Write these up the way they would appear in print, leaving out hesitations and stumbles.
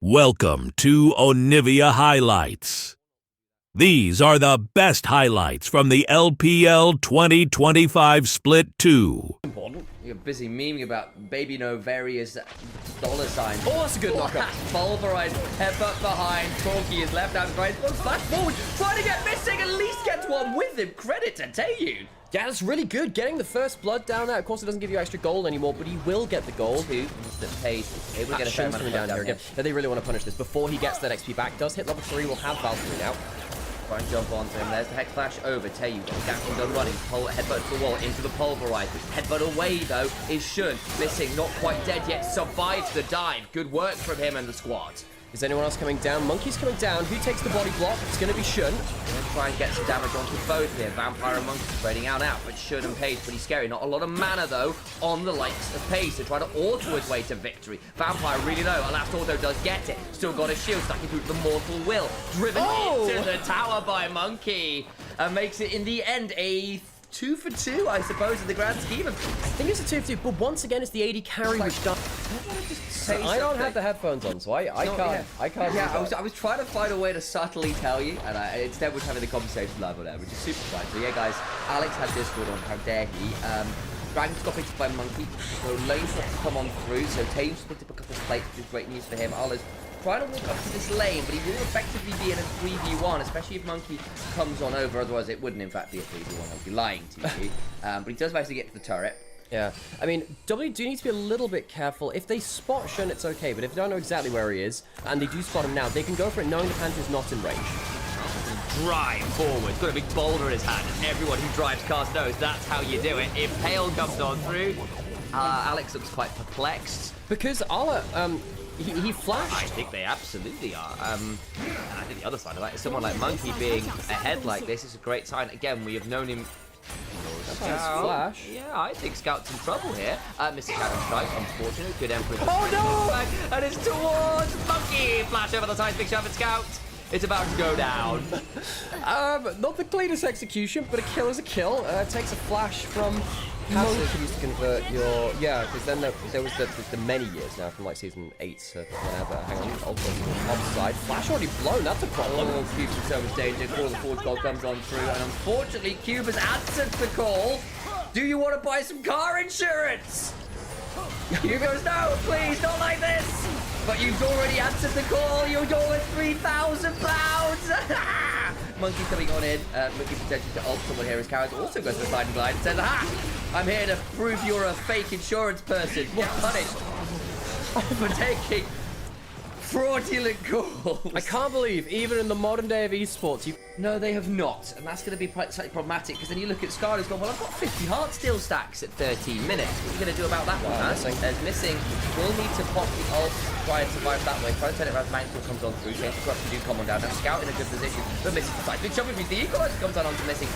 Welcome to Onivia Highlights. These are the best highlights from the LPL 2025 Split 2. Important. You're busy memeing about baby no various dollar signs. Oh, that's a good knockup. Pulverized, headbutt behind. Corky is left out, right. Flash forward, trying to get missing, at least gets one with him. Credit to Taeyun. Yeah, that's really good. Getting the first blood down there. Of course, it doesn't give you extra gold anymore, but he will get the gold. Two instant pace. Able to get a fair amount of down blood here again. Yeah, they really want to punish this. Before he gets that XP back, does hit level 3, will have Valkyrie now. Try and jump onto him. There's the Hex Flash over. Taeyun got the Gatling gun running. Headbutt to the wall, into the Pulverize. Headbutt away, though, is Shun. Missing, not quite dead yet. Survives the dive. Good work from him and the squad. Is anyone else coming down? Monkey's coming down. Who takes the body block? It's going to be Shun. Gonna try and get some damage onto both here. Vampire and Monkey spreading out, but Shun and Paige pretty scary. Not a lot of mana, though, on the likes of Paige to try to auto his way to victory. Vampire really low. A last auto does get it. Still got a shield stuck into the Mortal Will. Driven into the tower by Monkey. And makes it, in the end, a 2 for 2, I suppose, in the grand scheme of things. I think it's a 2 for 2, but once again, it's the AD carry, which does. I don't have the headphones on, so I can't. Yeah, I was trying to find a way to subtly tell you, and I instead was having the conversation live on air, which is super fun. So yeah, guys, Alex had Discord on. How dare he? Dragon's got picked up by Monkey. So lane swaps come on through. So Taeyun picked up a couple of plates, which is great news for him. Allah's trying to walk up to this lane, but he will effectively be in a 3v1, especially if Monkey comes on over. Otherwise, it wouldn't, in fact, be a 3v1. I'd be lying to you. But he does manage to get to the turret. Yeah, I mean, W do need to be a little bit careful. If they spot Shun, it's okay, but if they don't know exactly where he is, and they do spot him now, they can go for it knowing the Panther's not in range. Drive forward. Got a big boulder in his hand, and everyone who drives cars knows that's how you do it. If Pale comes on through, Alex looks quite perplexed. Because Allah, he flashed. I think they absolutely are. And I think the other side of that is someone like Monkey being ahead like this is a great sign. Again, we have known him. Flash. Yeah, I think Scout's in trouble here. Mr. Cannon strike, unfortunate. Good Emperor. Oh no! And it's towards Monkey. Flash over the side, big shove at Scout. It's about to go down. Not the cleanest execution, but a kill is a kill. Takes a flash from passive used to convert your... Yeah, because then there was the many years now, from like season 8 to whenever. Hang on, offside. Flash already blown, that's a problem. Oh, Cube's in so much danger. Call the Forge Gold comes on through, and unfortunately, Cube has answered the call. Do you want to buy some car insurance? Cube goes, no, please, not like this. But you've already answered the call. You're worth £3,000. Monkey coming on in. Monkey potentially to ult someone here. His character also goes to the side and glide and says, aha, I'm here to prove you're a fake insurance person. You're punished for taking fraudulent calls. I can't believe, even in the modern day of esports, you... No, they have not. And that's going to be slightly problematic, because then you look at Scar who's gone, well, I've got 50 heart steel stacks at 13 minutes. What are you going to do about that one, man? There's missing. We'll need to pop the ult, try and survive that way. Try to turn it around. Mantle comes on through. Change the corruption do come on down. Now, Scout in a good position, but missing the side. Big shove with the equalizer comes on onto missing.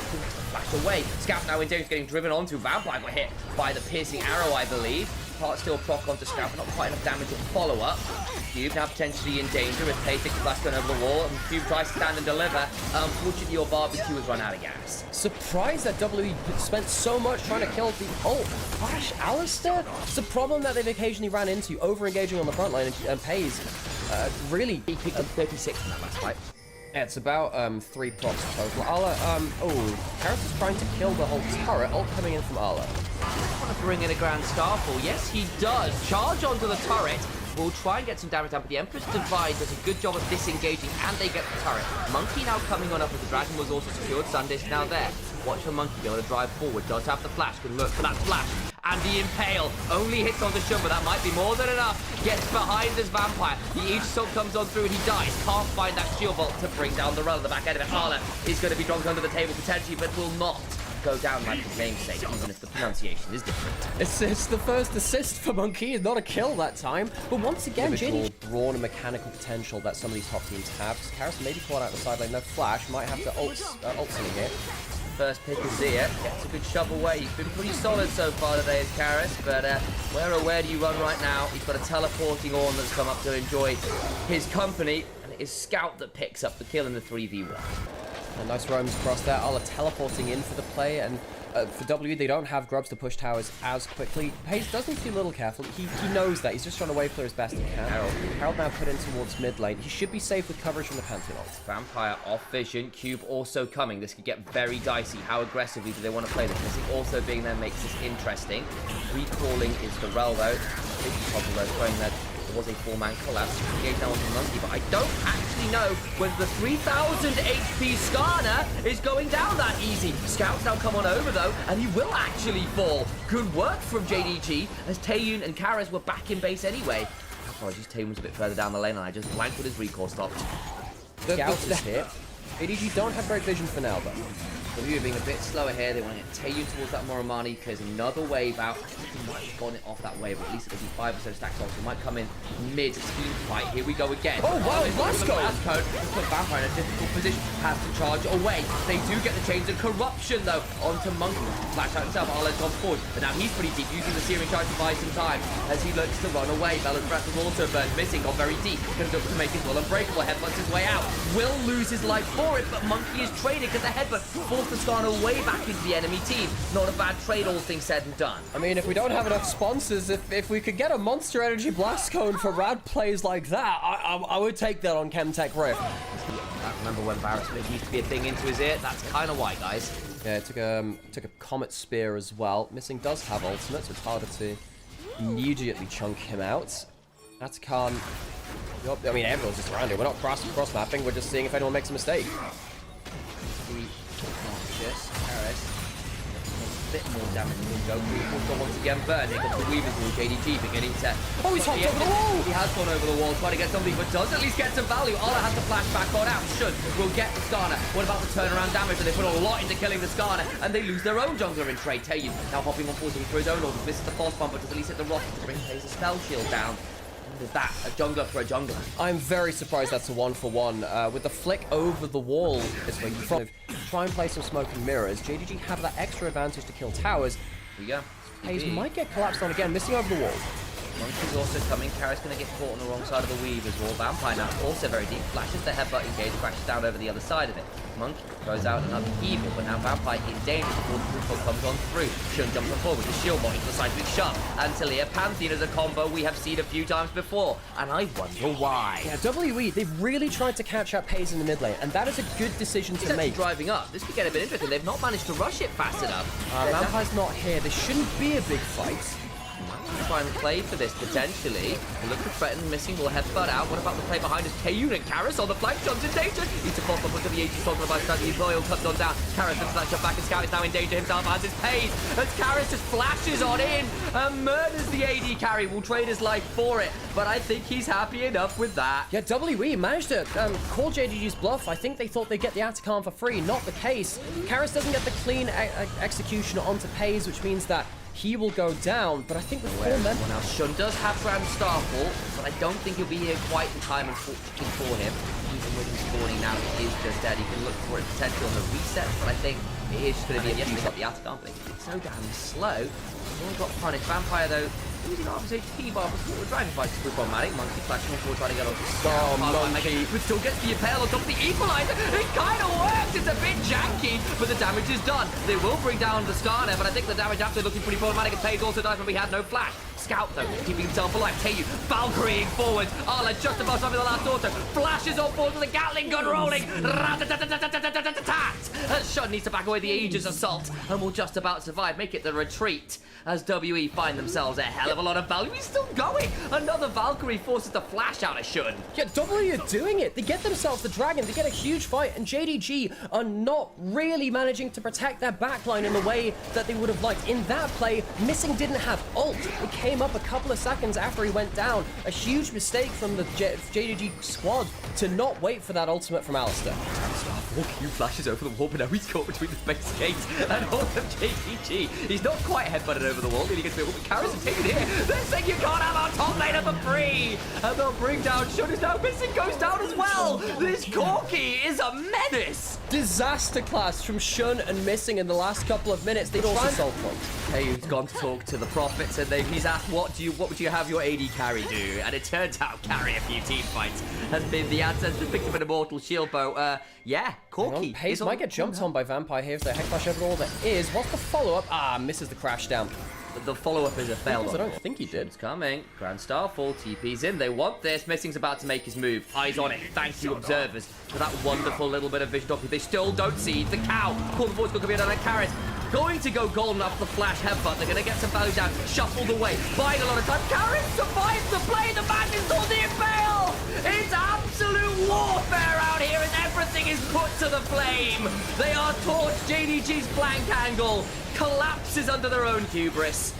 Flash away. Scout now in danger, getting driven onto. Vampire got hit by the piercing arrow, I believe. Heart steel proc onto Scout, but not quite enough damage to follow up. Cube now potentially in danger with Pace takes the flash gun over the wall, and Cube tries to stand and deliver. Unfortunately, your barbecue has run out of gas. Surprised that W spent so much trying to kill the ult. Flash Alistair? It's a problem that they've occasionally ran into, over-engaging on the front line, and Pays really... He picked up 36 in that last fight. Yeah, it's about 3 procs total. Ala, Karis is trying to kill the whole turret. Ult coming in from Ala. Want to bring in a Grand Starfall? Yes, he does. Charge onto the turret. We'll try and get some damage down, but the Empress Divide does a good job of disengaging, and they get the turret. Monkey now coming on up as the Dragon was also secured. Sundish now there. Watch for Monkey be able to drive forward. Does have the flash. Good look for that flash. And the Impale only hits onto Shun, but that might be more than enough. Gets behind this Vampire. The Each Assault comes on through and he dies. Can't find that shield vault to bring down the run. The back end of it. Arla is going to be dropped under the table potentially, but will not go down like his namesake, even if the pronunciation is different. It's the first assist for Monkey, not a kill that time. But once again, JDG brawn and mechanical potential that some of these top teams have. Karis maybe caught out the side lane. No flash, might have to ult in here. First pick is Zia, gets a good shove away. He's been pretty solid so far today as Karis, but where do you run right now? He's got a teleporting Ornn that's come up to enjoy his company, and it is Scout that picks up the kill in the 3v1. And nice roams across there. Ala teleporting in for the play, and For W, they don't have grubs to push towers as quickly. Hayes does need to be a little careful. He knows that. He's just trying to wave clear as best he can. Harold now put in towards mid lane. He should be safe with coverage from the Pantheon ult. Vampire off vision. Cube also coming. This could get very dicey. How aggressively do they want to play this? Missing also being there makes this interesting. Recalling is the Rel though. Big trouble though, throwing that. There was a 4-man collapse. Engage now onto Monkey, but I don't actually know whether the 3,000 HP Skarner is going down that easy. Scouts now come on over though, and he will actually fall. Good work from JDG, as Taeyun and Karas were back in base anyway. Apologies, Taeyun was a bit further down the lane, and I just blanked with his recall stop. Scouts is hit. JDG don't have great vision for now, though. W being a bit slower here. They want to get Taeyun towards that Moramani because another wave out. I think he might have gone it off that wave, but at least it'll be 5% stacks off. So he might come in mid-team fight. Here we go again. Oh, wow, Blasco! Let's put Vampire in a difficult position. Has to charge away. They do get the chains of corruption, though, onto Monkey. Flash out himself. Arlen's gone forward. But now he's pretty deep, using the Searing Charge to buy some time as he looks to run away. Bella's breath was also burned. Missing, got very deep. Gonna look to make his will unbreakable. Headbutts his way out. Will lose his life for it, but Monkey is traded because the headbutt forced the Skarner way back into the enemy team. Not a bad trade, all things said and done. I mean, if we don't have enough sponsors, if we could get a Monster Energy Blast Cone for rad plays like that, I would take that on Chemtech Rift. I remember when Varus used to be a thing into his ear. That's kind of why, guys. Yeah, it took a Comet Spear as well. Missing does have ultimate, so it's harder to immediately chunk him out. That's Khan. I mean, everyone's just around here. We're not cross-mapping. We're just seeing if anyone makes a mistake. Harris. A bit more damage than Goku. Also once again burned. Here comes the Weaver's Wall. JDG beginning to... Oh, he's hopped over the wall! He has gone over the wall trying to get something, but does at least get some value. Ola has to flash back on out. Should will get the Skarner. What about the turnaround damage? And they put a lot into killing the Skarner, and they lose their own jungler in trade. Taeyun now hopping on forward for his own order. Misses the pulse bomb, but does at least hit the rock to bring Hayes' spell shield down. With that, a jungler for a jungler. I'm very surprised that's a 1-for-1. With the flick over the wall is where you try and play some smoke and mirrors. JDG have that extra advantage to kill towers. Here we go. Hayes might get collapsed on again, missing over the wall. Monkey's also coming. Karas going to get caught on the wrong side of the weave as well. Vampire now also very deep. Flashes the headbutt engage, crashes down over the other side of it. Monkey throws out another evil, but now Vampire in danger before the group comes on through. Shun jumps on forward with the shield bot into the seismic shove. And Talia Pantheon is a combo we have seen a few times before, and I wonder why. Yeah, WE, they've really tried to catch up Hayes in the mid lane, and that is a good decision to make. Driving up, this could get a bit interesting. They've not managed to rush it fast enough. Vampire's not here. This shouldn't be a big fight. Try and play for this potentially. Look to threaten, missing, will headbutt out. What about the play behind us? Taeyun and Karas on the flank, jumps in danger. Needs to pop up onto the AG talking about Study. Loyal comes on down. Karas and flash up back, and Scout is now in danger himself as his paid. As Karas just flashes on in and murders the AD carry. Will trade his life for it, but I think he's happy enough with that. Yeah, WE managed to call JDG's bluff. I think they thought they'd get the Atacon for free. Not the case. Karas doesn't get the clean execution onto Pays, which means that he will go down, but I think with 4 men... Now, Shun does have Grand Starfall, but I don't think he'll be here quite in time for him. Even with him spawning now, he is just dead. He can look for it potential on the reset, but I think it is just going to be a yes, he's got the Atacon, but it's so damn slow. He's only got punished. Vampire, though, using half his HP bar before the driving fight with Bombmatic. Monkey flashing forward, trying to get on to Scout. Monkey. But still gets the impale on top of the equalizer. It kind of works. It's a bit janky, but the damage is done. They will bring down the Skarner, but I think the damage after looking pretty problematic. And Pays also dies, but we had no flash. Scout, though, keeping himself alive. Taeyun, Valkyrieing forward. Arla just about to have the last auto. Flashes on board with the Gatling gun rolling. Shun needs to back away the Aegis assault and will just about survive. Make it the retreat as WE find themselves a hell of a lot of value. He's still going. Another Valkyrie forces the flash out of Shun. Yeah, W are doing it. They get themselves the dragon. They get a huge fight, and JDG are not really managing to protect their backline in the way that they would have liked. In that play, Missing didn't have ult. It came up a couple of seconds after he went down. A huge mistake from the JDG squad to not wait for that ultimate from Alistair. Q flashes over the wall, but now he's caught between the base gate and all of JDG. He's not quite headbutted over the wall, but he gets a bit. Karas is taken here. They're saying you can't have our top laner for free. And they'll bring down Shun, who's now missing, goes down as well. This Corki is a menace. Disaster class from Shun and Missing in the last couple of minutes. They also sold points. Taeyun's gone to talk to the prophets, and he's asked, what would you have your AD carry do? And it turns out carry a few team fights has been the answer. Has picked up an immortal shield bow. Yeah, Corky Pace might get jumped on by Vampire here if the Hex Flash over all there is. What's the follow-up? Ah, misses the crash down. The follow-up is a fail. I don't think he did. It's coming. Grand Starfall, TP's in. They want this. Missing's about to make his move. Eyes on it. Thank you, observers, for that wonderful little bit of vision dopping. They still don't see the cow. Call the voice going to be done on Carrot. Going to go golden after the flash headbutt. They're going to get some value down. Shuffled away. Buying a lot of time. Carrot survives the play. The man is on the impale. It's absolute warfare out here as everything is put to the flame. They are torched. JDG's flank angle collapses under their own hubris.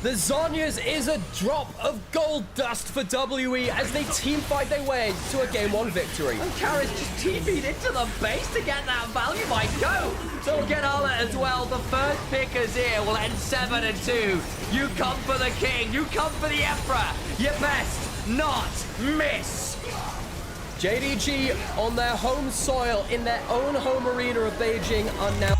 The Zhonya's is a drop of gold dust for WE as they teamfight their way to a Game 1 victory. And Kara's just TP'd into the base to get that value by go. So we'll get Ola as well. The first pickers here will end 7-2. You come for the king. You come for the Emperor. You best not miss. JDG on their home soil in their own home arena of Beijing are now